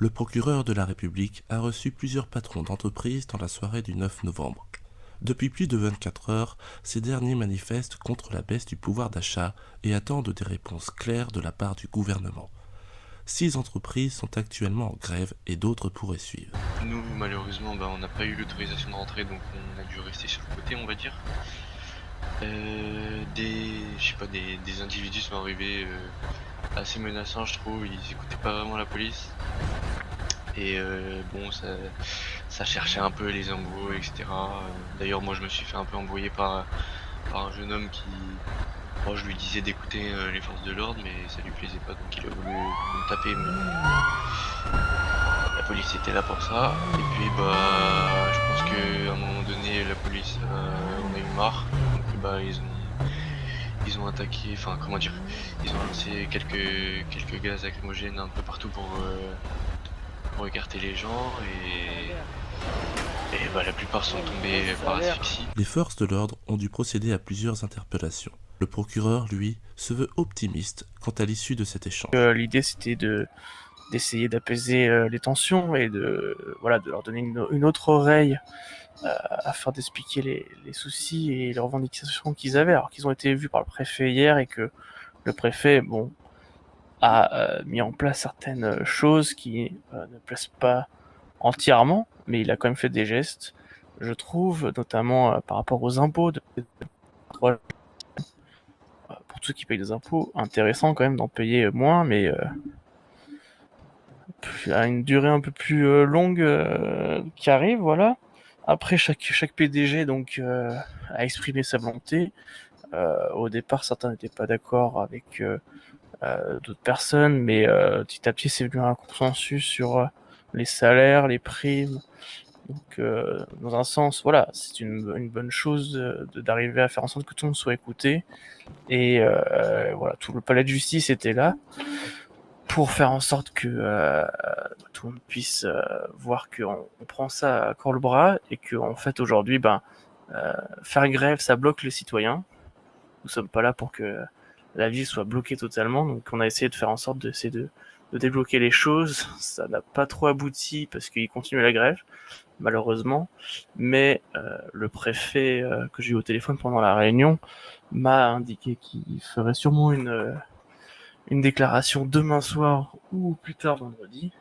Le procureur de la République a reçu plusieurs patrons d'entreprise dans la soirée du 9 novembre. Depuis plus de 24 heures, ces derniers manifestent contre la baisse du pouvoir d'achat et attendent des réponses claires de la part du gouvernement. 6 entreprises sont actuellement en grève et d'autres pourraient suivre. Nous, malheureusement, on n'a pas eu l'autorisation de rentrer, donc on a dû rester sur le côté, on va dire. Des individus sont arrivés assez menaçants, je trouve. Ils écoutaient pas vraiment la police. Et ça cherchait un peu les embrouilles, etc. D'ailleurs, moi, je me suis fait un peu embrouiller par un jeune homme qui, moi, je lui disais d'écouter les forces de l'ordre, mais ça lui plaisait pas, donc il a voulu me taper. Mais la police était là pour ça. Et puis, je pense qu'à un moment donné, la police en a eu marre. Donc, ils ont attaqué, enfin, comment dire, ils ont lancé quelques gaz lacrymogènes un peu partout pour écarter les gens. Et la plupart sont tombés par asphyxie. Les forces de l'ordre ont dû procéder à plusieurs interpellations. Le procureur, lui, se veut optimiste quant à l'issue de cet échange. L'idée, c'était d'essayer d'apaiser les tensions et de leur donner une autre oreille afin d'expliquer les soucis et les revendications qu'ils avaient, alors qu'ils ont été vus par le préfet hier et que le préfet, a mis en place certaines choses qui ne plaisent pas entièrement, mais il a quand même fait des gestes, je trouve, notamment par rapport aux impôts. Pour ceux qui payent des impôts, intéressant quand même d'en payer moins, mais à une durée un peu plus longue qui arrive, voilà. Après, chaque PDG donc a exprimé sa volonté. Au départ, certains n'étaient pas d'accord avec d'autres personnes, mais petit à petit, c'est venu un consensus sur les salaires, les primes. Donc, dans un sens, voilà, c'est une bonne chose d'arriver à faire en sorte que tout le monde soit écouté. Et voilà, tout le palais de justice était là pour faire en sorte que tout le monde puisse voir qu'on prend ça à corps le bras et qu'en fait, aujourd'hui, faire grève, ça bloque les citoyens. Nous sommes pas là pour que la ville soit bloquée totalement, donc on a essayé de faire en sorte de débloquer les choses. Ça n'a pas trop abouti parce qu'il continue la grève, malheureusement, mais le préfet que j'ai eu au téléphone pendant la réunion m'a indiqué qu'il ferait sûrement une déclaration demain soir ou plus tard vendredi,